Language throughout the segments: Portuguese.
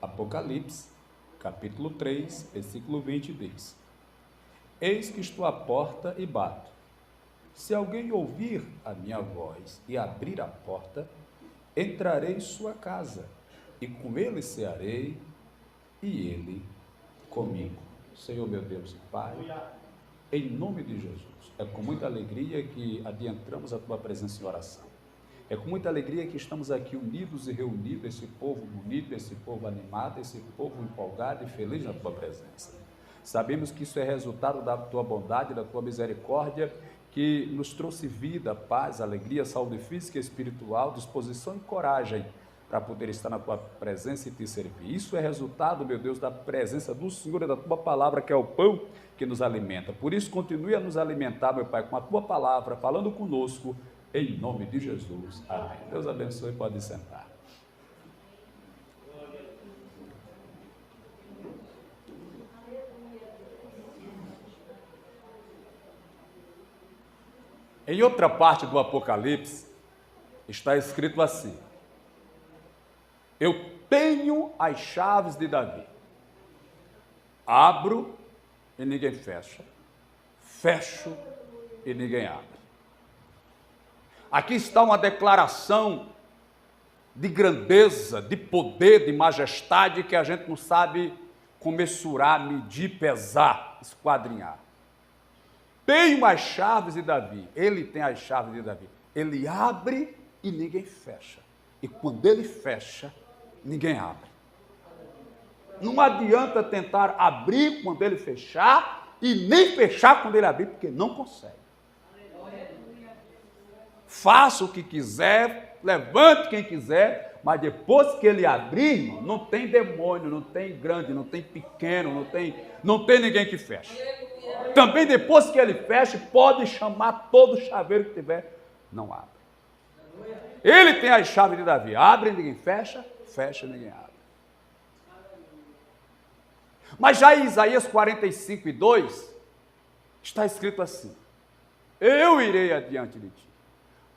Apocalipse, capítulo 3, versículo 20 diz: Eis que estou à porta e bato. Se alguém ouvir a minha voz e abrir a porta, entrarei em sua casa, e com ele cearei, e ele comigo. Senhor meu Deus e Pai, em nome de Jesus, é com muita alegria que adentramos a Tua presença em oração. É com muita alegria que estamos aqui unidos e reunidos, esse povo bonito, esse povo animado, esse povo empolgado e feliz na Tua presença. Sabemos que isso é resultado da Tua bondade, da Tua misericórdia, que nos trouxe vida, paz, alegria, saúde física e espiritual, disposição e coragem para poder estar na Tua presença e Te servir. Isso é resultado, meu Deus, da presença do Senhor e da Tua palavra, que é o pão que nos alimenta. Por isso, continue a nos alimentar, meu Pai, com a Tua palavra, falando conosco, em nome de Jesus. Amém. Deus abençoe, pode sentar. Em outra parte do Apocalipse, está escrito assim: Eu tenho as chaves de Davi. Abro e ninguém fecha. Fecho e ninguém abre. Aqui está uma declaração de grandeza, de poder, de majestade, que a gente não sabe comensurar, medir, pesar, esquadrinhar. Tenho as chaves de Davi. Ele tem as chaves de Davi. Ele abre e ninguém fecha. E quando ele fecha, ninguém abre. Não adianta tentar abrir quando ele fechar e nem fechar quando ele abrir, porque não consegue. Faça o que quiser, levante quem quiser, mas depois que ele abrir, irmão, não tem demônio, não tem grande, não tem pequeno, não tem ninguém que feche. Também depois que ele feche, pode chamar todo chaveiro que tiver, não abre. Ele tem as chaves de Davi. Abre e ninguém fecha, fecha e ninguém abre. Mas já em Isaías 45:2, está escrito assim: Eu irei adiante de ti,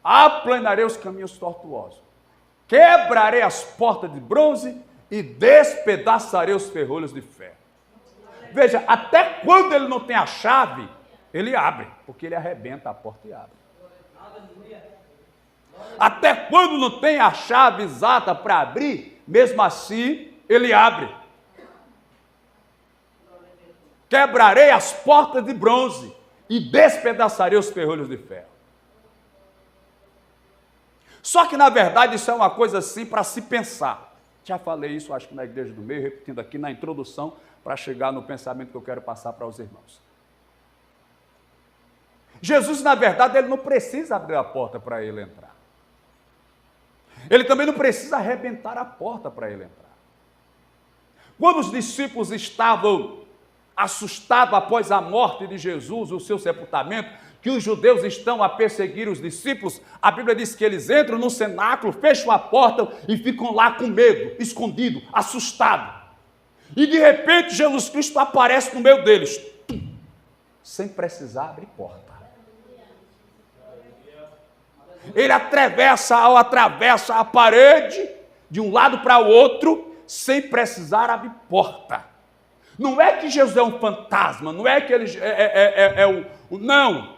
aplanarei os caminhos tortuosos, quebrarei as portas de bronze e despedaçarei os ferrolhos de ferro. Veja, até quando ele não tem a chave, ele abre, porque ele arrebenta a porta e abre. Até quando não tem a chave exata para abrir, mesmo assim, ele abre. Quebrarei as portas de bronze e despedaçarei os ferrolhos de ferro. Só que, na verdade, isso é uma coisa assim para se pensar. Já falei isso, acho que na Igreja do Meio, repetindo aqui na introdução, para chegar no pensamento que eu quero passar para os irmãos. Jesus, na verdade, ele não precisa abrir a porta para ele entrar. Ele também não precisa arrebentar a porta para ele entrar. Quando os discípulos estavam assustados após a morte de Jesus, o seu sepultamento, que os judeus estão a perseguir os discípulos, a Bíblia diz que eles entram no cenáculo, fecham a porta e ficam lá com medo, escondido, assustado. E de repente Jesus Cristo aparece no meio deles, sem precisar abrir porta. Ele atravessa a parede de um lado para o outro, sem precisar abrir porta. Não é que Jesus é um fantasma, não é que ele não.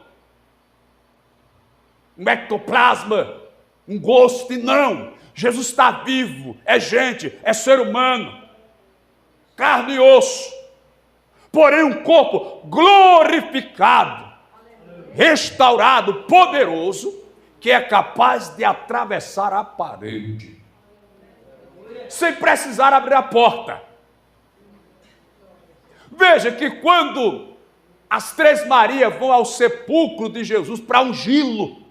Um ectoplasma, um ghost, não. Jesus está vivo, é gente, é ser humano, carne e osso, porém um corpo glorificado, restaurado, poderoso, que é capaz de atravessar a parede, sem precisar abrir a porta. Veja que quando as três Marias vão ao sepulcro de Jesus para ungí-lo,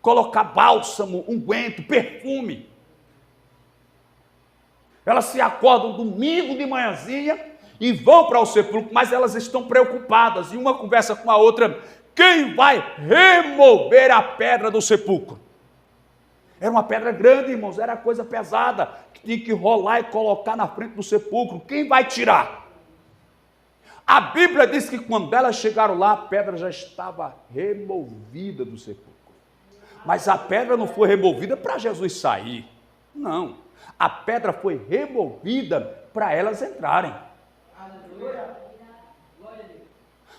colocar bálsamo, unguento, perfume, elas se acordam domingo de manhãzinha e vão para o sepulcro, mas elas estão preocupadas, e uma conversa com a outra: quem vai remover a pedra do sepulcro? Era uma pedra grande, irmãos, era coisa pesada, que tinha que rolar e colocar na frente do sepulcro. Quem vai tirar? A Bíblia diz que quando elas chegaram lá, a pedra já estava removida do sepulcro. Mas a pedra não foi removida para Jesus sair. Não. A pedra foi removida para elas entrarem.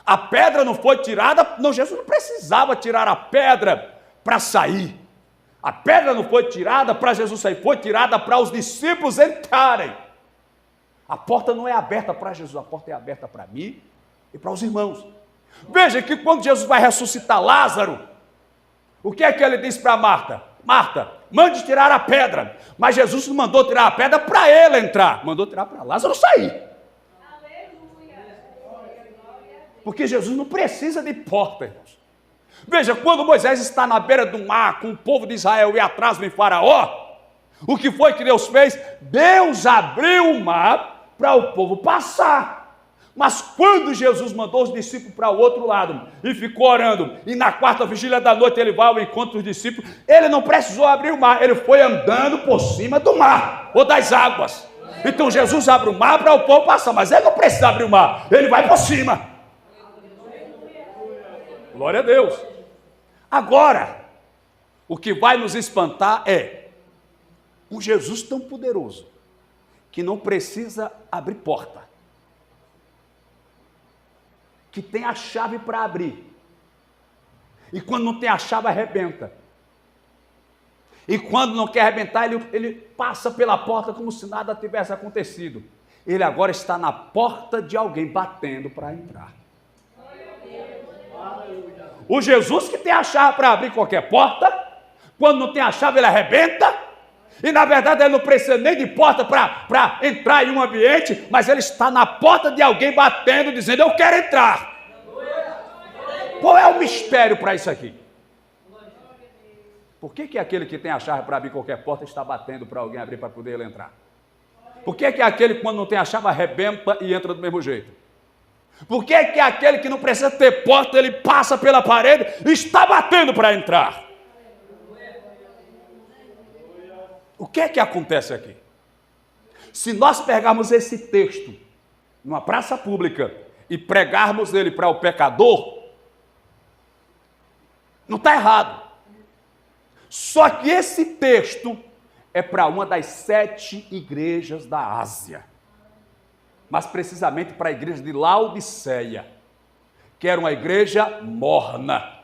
A pedra não foi tirada, não, Jesus não precisava tirar a pedra para sair. A pedra não foi tirada para Jesus sair, foi tirada para os discípulos entrarem. A porta não é aberta para Jesus, a porta é aberta para mim e para os irmãos. Veja que quando Jesus vai ressuscitar Lázaro, o que é que ele diz para Marta? Marta, mande tirar a pedra. Mas Jesus não mandou tirar a pedra para ele entrar, mandou tirar para Lázaro sair. Porque Jesus não precisa de porta, irmãos. Veja, quando Moisés está na beira do mar com o povo de Israel e atrás vem Faraó, o que foi que Deus fez? Deus abriu o mar para o povo passar. Mas quando Jesus mandou os discípulos para o outro lado e ficou orando, e na quarta vigília da noite ele vai ao encontro dos discípulos, ele não precisou abrir o mar, ele foi andando por cima do mar ou das águas. Então Jesus abre o mar para o povo passar, mas ele não precisa abrir o mar, ele vai por cima. Glória a Deus. Agora, o que vai nos espantar é um Jesus tão poderoso que não precisa abrir porta, que tem a chave para abrir, e quando não tem a chave arrebenta, e quando não quer arrebentar ele passa pela porta como se nada tivesse acontecido. Ele agora está na porta de alguém batendo para entrar. O Jesus que tem a chave para abrir qualquer porta, quando não tem a chave ele arrebenta, e na verdade ele não precisa nem de porta para entrar em um ambiente, mas ele está na porta de alguém batendo, dizendo, eu quero entrar. Qual é o mistério para isso aqui? Por que aquele que tem a chave para abrir qualquer porta está batendo para alguém abrir para poder ele entrar? Por que aquele que quando não tem a chave arrebenta e entra do mesmo jeito? Por que aquele que não precisa ter porta, ele passa pela parede e está batendo para entrar? O que é que acontece aqui? Se nós pegarmos esse texto numa praça pública e pregarmos ele para o pecador, não está errado. Só que esse texto é para uma das 7 igrejas da Ásia, mas precisamente para a igreja de Laodiceia, que era uma igreja morna.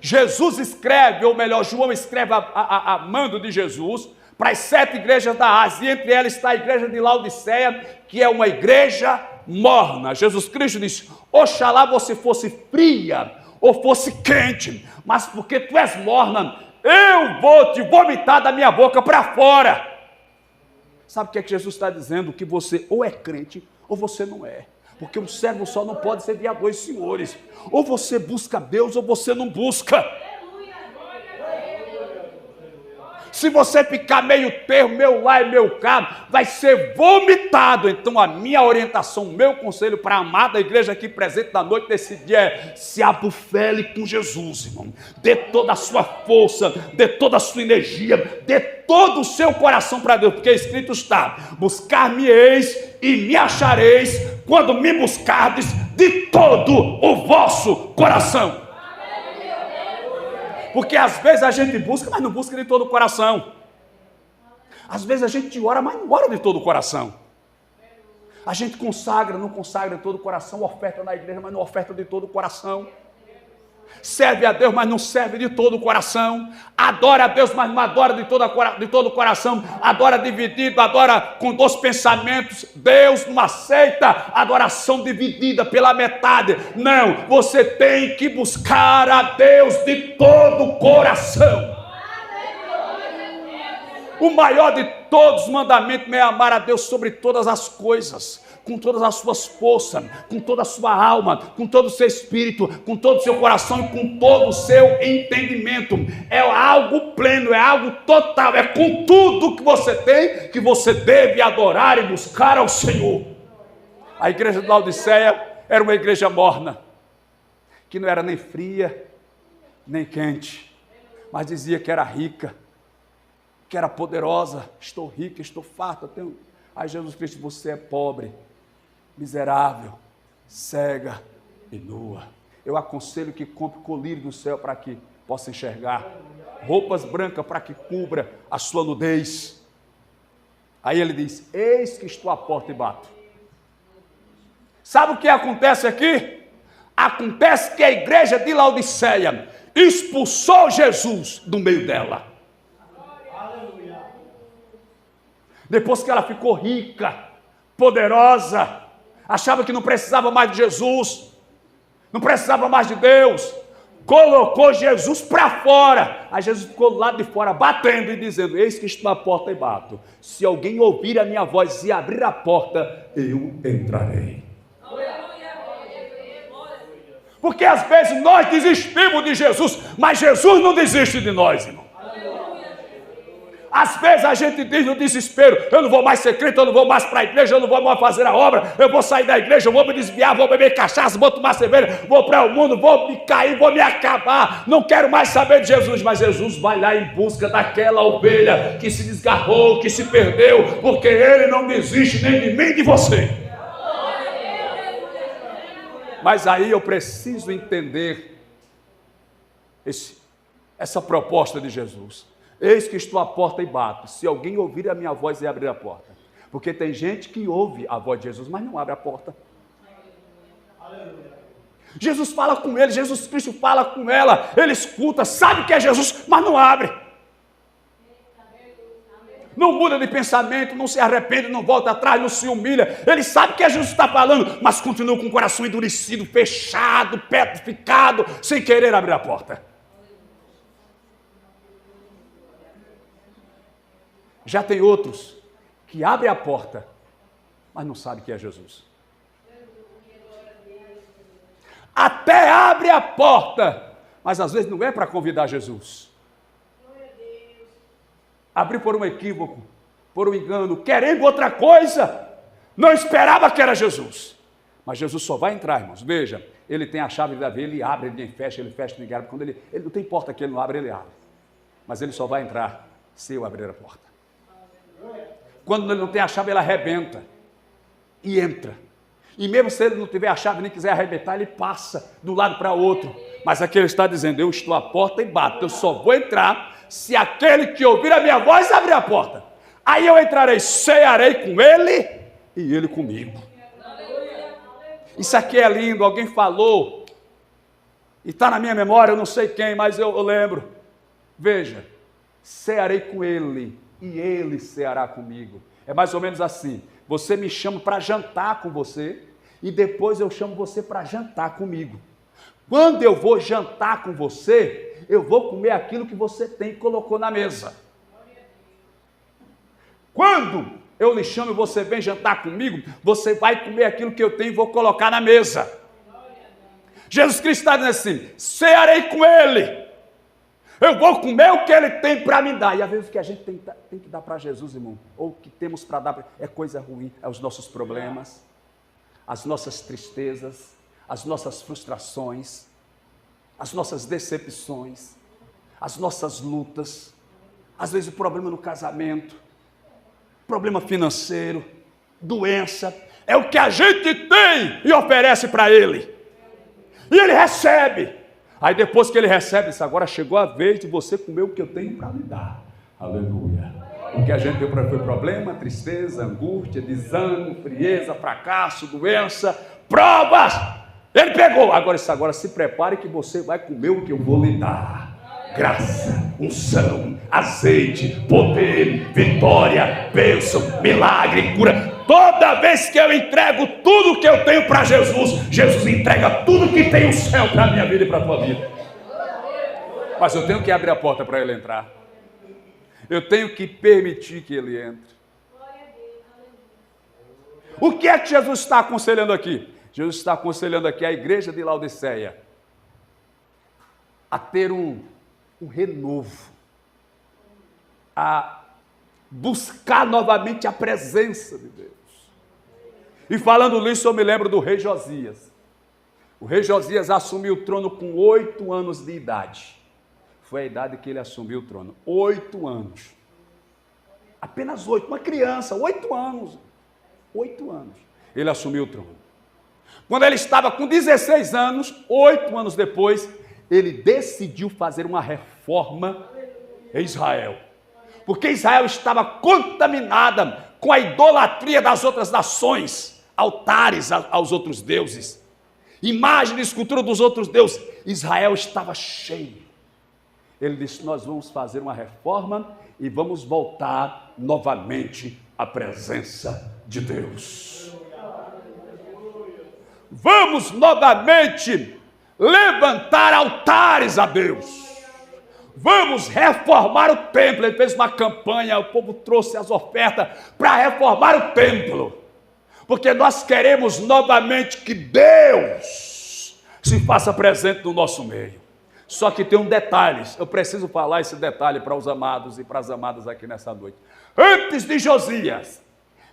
Jesus escreve, ou melhor, João escreve a mando de Jesus para as 7 igrejas da Ásia, e entre elas está a igreja de Laodiceia, que é uma igreja morna. Jesus Cristo disse, oxalá você fosse fria ou fosse quente, mas porque tu és morna, eu vou te vomitar da minha boca para fora. Sabe o que é que Jesus está dizendo? Que você ou é crente ou você não é. Porque um servo só não pode servir a 2 senhores. Ou você busca Deus ou você não busca. Se você ficar meio termo, meu lá e meu cá, vai ser vomitado. Então a minha orientação, o meu conselho para a amada igreja aqui presente na noite desse dia é: se abufele com Jesus, irmão. Dê toda a sua força, dê toda a sua energia, dê todo o seu coração para Deus, porque escrito está: buscar-me-eis e me achareis quando me buscardes de todo o vosso coração. Porque às vezes a gente busca, mas não busca de todo o coração. Às vezes a gente ora, mas não ora de todo o coração. A gente consagra, não consagra de todo o coração, oferta na igreja, mas não oferta de todo o coração. Serve a Deus, mas não serve de todo o coração. Adora a Deus, mas não adora de todo o coração. Adora dividido, adora com 2 pensamentos. Deus não aceita adoração dividida pela metade. Não, você tem que buscar a Deus de todo o coração. O maior de todos os mandamentos é amar a Deus sobre todas as coisas, com todas as suas forças, com toda a sua alma, com todo o seu espírito, com todo o seu coração e com todo o seu entendimento. É algo pleno, é algo total, é com tudo que você tem que você deve adorar e buscar ao Senhor. A igreja de Laodiceia era uma igreja morna, que não era nem fria, nem quente, mas dizia que era rica, que era poderosa. Estou rica, estou farta, tenho... Aí Jesus Cristo, você é pobre, miserável, cega e nua. Eu aconselho que compre colírio do céu para que possa enxergar. Roupas brancas para que cubra a sua nudez. Aí ele diz: eis que estou à porta e bato. Sabe o que acontece aqui? Acontece que a igreja de Laodiceia expulsou Jesus do meio dela. Depois que ela ficou rica, poderosa, achava que não precisava mais de Jesus, não precisava mais de Deus, colocou Jesus para fora. Aí Jesus ficou do lado de fora, batendo e dizendo: eis que estou à porta e bato. Se alguém ouvir a minha voz e abrir a porta, eu entrarei. Porque às vezes nós desistimos de Jesus, mas Jesus não desiste de nós, irmão. Às vezes a gente diz no desespero: eu não vou mais ser crente, eu não vou mais para a igreja, eu não vou mais fazer a obra, eu vou sair da igreja, eu vou me desviar, vou beber cachaça, vou tomar cerveja, vou para o mundo, vou me cair, vou me acabar, não quero mais saber de Jesus. Mas Jesus vai lá em busca daquela ovelha que se desgarrou, que se perdeu, porque Ele não desiste nem de mim nem de você. Mas aí eu preciso entender essa proposta de Jesus. Eis que estou à porta e bato. Se alguém ouvir a minha voz e abrir a porta. Porque tem gente que ouve a voz de Jesus, mas não abre a porta. Jesus fala com ele, Jesus Cristo fala com ela, ele escuta, sabe que é Jesus, mas não abre. Não muda de pensamento, não se arrepende, não volta atrás, não se humilha. Ele sabe que é Jesus que está falando, mas continua com o coração endurecido, fechado, petrificado, sem querer abrir a porta. Já tem outros que abrem a porta, mas não sabem que é Jesus. Até abre a porta, mas às vezes não é para convidar Jesus. Abrir por um equívoco, por um engano, querendo outra coisa, não esperava que era Jesus. Mas Jesus só vai entrar, irmãos. Veja, ele tem a chave da vida, ele abre, ninguém fecha, ninguém abre. Quando ele não tem porta que ele não abre, ele abre. Mas ele só vai entrar se eu abrir a porta. Quando ele não tem a chave, ele arrebenta e entra. E mesmo se ele não tiver a chave nem quiser arrebentar, ele passa de um lado para o outro. Mas aqui ele está dizendo: eu estou à porta e bato. Eu só vou entrar se aquele que ouvir a minha voz abrir a porta. Aí eu entrarei, cearei com ele e ele comigo. Isso aqui é lindo. Alguém falou, e está na minha memória, eu não sei quem, mas eu lembro. Veja, cearei com ele e ele ceará comigo. É mais ou menos assim: você me chama para jantar com você e depois eu chamo você para jantar comigo. Quando eu vou jantar com você, eu vou comer aquilo que você tem e colocou na mesa. Quando eu lhe chamo e você vem jantar comigo, você vai comer aquilo que eu tenho e vou colocar na mesa. Jesus Cristo está dizendo assim: cearei com ele. Eu vou comer o que ele tem para me dar. E às vezes o que a gente tem que dar para Jesus, irmão, ou o que temos para dar, é coisa ruim, é os nossos problemas, as nossas tristezas, as nossas frustrações, as nossas decepções, as nossas lutas, às vezes o problema no casamento, problema financeiro, doença, é o que a gente tem e oferece para ele. E ele recebe. Aí depois que ele recebe, diz: agora chegou a vez de você comer o que eu tenho para lhe dar. Aleluia. O que a gente deu para foi problema, tristeza, angústia, desânimo, frieza, fracasso, doença, provas. Ele pegou. Agora se prepare que você vai comer o que eu vou lhe dar. Graça, unção, azeite, poder, vitória, bênção, milagre, cura. Toda vez que eu entrego tudo que eu tenho para Jesus, Jesus entrega tudo que tem o céu para a minha vida e para a tua vida. Mas eu tenho que abrir a porta para ele entrar. Eu tenho que permitir que ele entre. O que é que Jesus está aconselhando aqui? Jesus está aconselhando aqui a igreja de Laodiceia a ter um renovo, a buscar novamente a presença de Deus. E falando nisso, eu me lembro do rei Josias. O rei Josias assumiu o trono com 8 anos de idade. Foi a idade que ele assumiu o trono. 8 anos. Apenas 8. Uma criança, 8 anos. 8 anos. Ele assumiu o trono. Quando ele estava com 16 anos, 8 anos depois, ele decidiu fazer uma reforma em Israel. Porque Israel estava contaminada com a idolatria das outras nações, altares aos outros deuses, imagem e escultura dos outros deuses. Israel estava cheio. Ele disse: nós vamos fazer uma reforma e vamos voltar novamente à presença de Deus. Vamos novamente levantar altares a Deus. Vamos reformar o templo. Ele fez uma campanha, o povo trouxe as ofertas para reformar o templo. Porque nós queremos novamente que Deus se faça presente no nosso meio. Só que tem um detalhe, eu preciso falar esse detalhe para os amados e para as amadas aqui nessa noite. Antes de Josias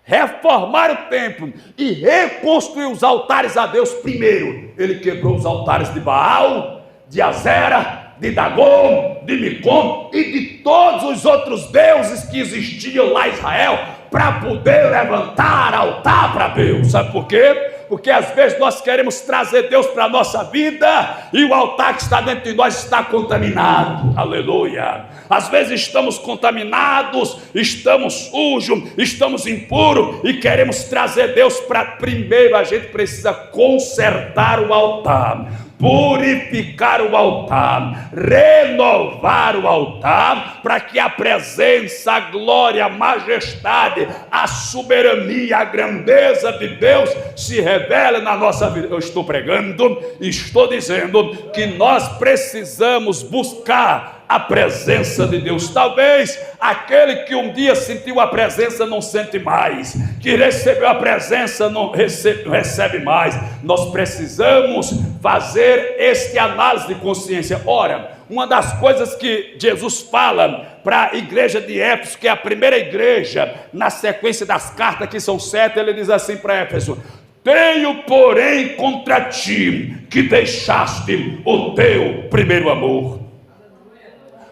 reformar o templo e reconstruir os altares a Deus, primeiro ele quebrou os altares de Baal, de Azera, de Dagon, de Micom e de todos os outros deuses que existiam lá em Israel, para poder levantar altar para Deus. Sabe por quê? Porque às vezes nós queremos trazer Deus para a nossa vida e o altar que está dentro de nós está contaminado. Aleluia! Às vezes estamos contaminados, estamos sujos, estamos impuros e queremos trazer Deus para... Primeiro a gente precisa consertar o altar, purificar o altar, renovar o altar, para que a presença, a glória, a majestade, a soberania, a grandeza de Deus se revele na nossa vida. Eu estou pregando e estou dizendo que nós precisamos buscar a presença de Deus. Talvez aquele que um dia sentiu a presença não sente mais, que recebeu a presença não recebe mais. Nós precisamos fazer esta análise de consciência. Ora, uma das coisas que Jesus fala para a igreja de Éfeso, que é a primeira igreja na sequência das cartas, que são 7, ele diz assim para Éfeso: tenho, porém, contra ti que deixaste o teu primeiro amor.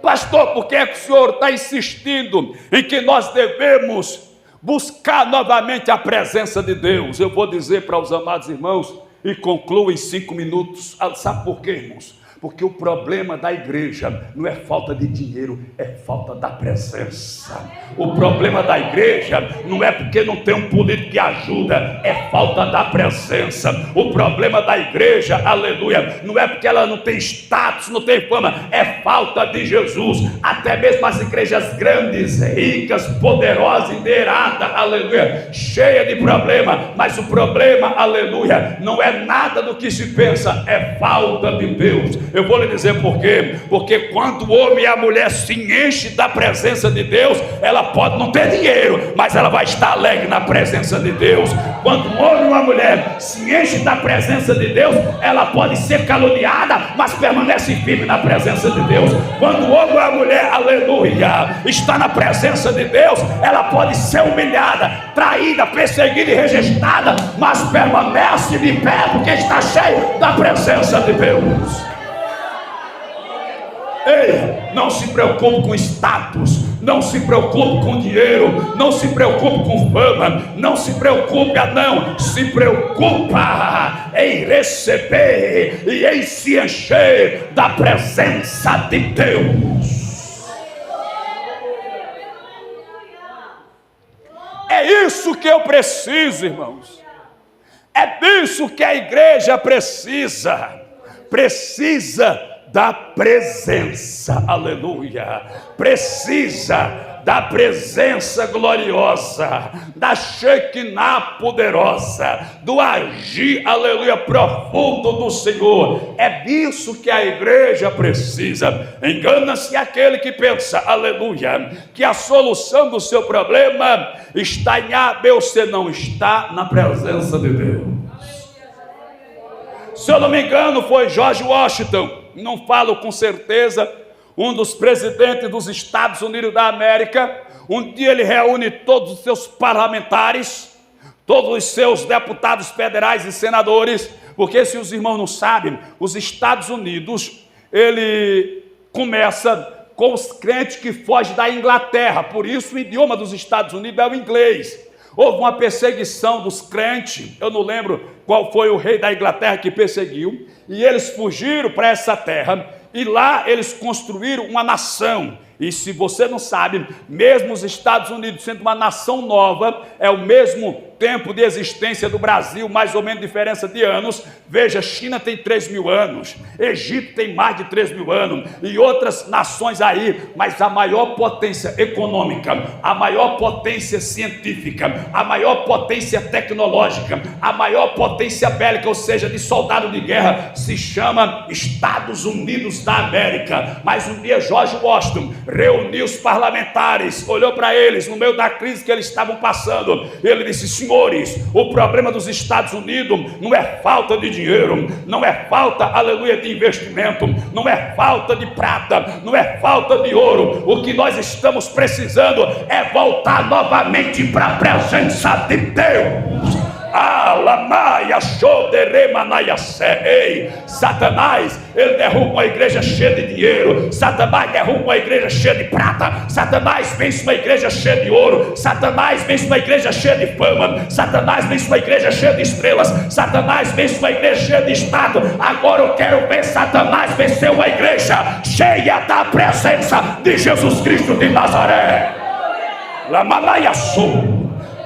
Pastor, por que é que o senhor está insistindo em que nós devemos buscar novamente a presença de Deus? Eu vou dizer para os amados irmãos e concluo em 5 minutos. Sabe por quê, irmãos? Porque o problema da igreja não é falta de dinheiro, é falta da presença. O problema da igreja não é porque não tem um político que ajuda, é falta da presença. O problema da igreja, aleluia, não é porque ela não tem status, não tem fama, é falta de Jesus. Até mesmo as igrejas grandes, ricas, poderosas, endinheiradas, aleluia, cheia de problema, mas o problema, aleluia, não é nada do que se pensa, é falta de Deus. Eu vou lhe dizer por quê. Porque quando o homem e a mulher se enchem da presença de Deus, ela pode não ter dinheiro, mas ela vai estar alegre na presença de Deus. Quando um homem e uma mulher se enchem da presença de Deus, ela pode ser caluniada, mas permanece firme na presença de Deus. Quando o homem e a mulher, aleluia, está na presença de Deus, ela pode ser humilhada, traída, perseguida e rejeitada, mas permanece de pé, porque está cheio da presença de Deus. Ei, não se preocupe com status, não se preocupe com dinheiro, não se preocupe com fama, não se preocupe, não, se preocupa em receber e em se encher da presença de Deus. É isso que eu preciso, irmãos. É disso que a igreja precisa da presença, aleluia, precisa da presença gloriosa, da Shekinah poderosa, do agir, aleluia, profundo do Senhor. É disso que a igreja precisa. Engana-se aquele que pensa, aleluia, que a solução do seu problema está em A, B ou C. Não, está na presença de Deus. Se eu não me engano, foi George Washington, não falo com certeza, um dos presidentes dos Estados Unidos da América. Um dia ele reúne todos os seus parlamentares, todos os seus deputados federais e senadores, porque se os irmãos não sabem, os Estados Unidos, ele começa com os crentes que fogem da Inglaterra, por isso o idioma dos Estados Unidos é o inglês. Houve uma perseguição dos crentes, eu não lembro qual foi o rei da Inglaterra que perseguiu, e eles fugiram para essa terra, e lá eles construíram uma nação. E se você não sabe, mesmo os Estados Unidos sendo uma nação nova, é o mesmo tempo de existência do Brasil, mais ou menos diferença de anos. Veja, China tem 3.000 anos, Egito tem mais de 3.000 anos, e outras nações aí, mas a maior potência econômica, a maior potência científica, a maior potência tecnológica, a maior potência bélica, ou seja, de soldado de guerra, se chama Estados Unidos da América. Mas um dia George Washington reuniu os parlamentares, olhou para eles no meio da crise que eles estavam passando, ele disse: senhores, o problema dos Estados Unidos não é falta de dinheiro, não é falta, aleluia, de investimento, não é falta de prata, não é falta de ouro. O que nós estamos precisando é voltar novamente para a presença de Deus. Ei, Satanás, ele derruba uma igreja cheia de dinheiro, Satanás derruba uma igreja cheia de prata, Satanás vence uma igreja cheia de ouro, Satanás vence uma igreja cheia de fama, Satanás vence uma igreja cheia de estrelas, Satanás vence uma igreja cheia de status. Agora eu quero ver Satanás vencer uma igreja cheia da presença de Jesus Cristo de Nazaré.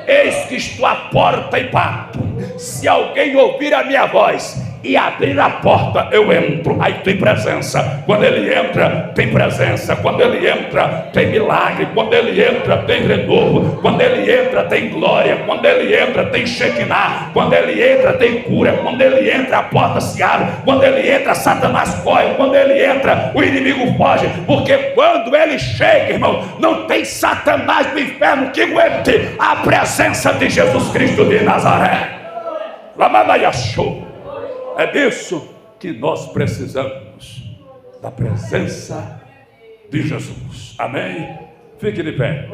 Eis que estou à porta e bato. Se alguém ouvir a minha voz e abrir a porta, eu entro. Aí tem presença. Quando ele entra, tem presença. Quando ele entra, tem milagre. Quando ele entra, tem renovo. Quando ele entra, tem glória. Quando ele entra, tem Shekinah. Quando ele entra, tem cura. Quando ele entra, a porta se abre. Quando ele entra, Satanás corre. Quando ele entra, o inimigo foge. Porque quando ele chega, irmão, não tem Satanás do inferno que aguente a presença de Jesus Cristo de Nazaré. Lamanaiachou. É disso que nós precisamos, da presença de Jesus. Amém? Fique de pé.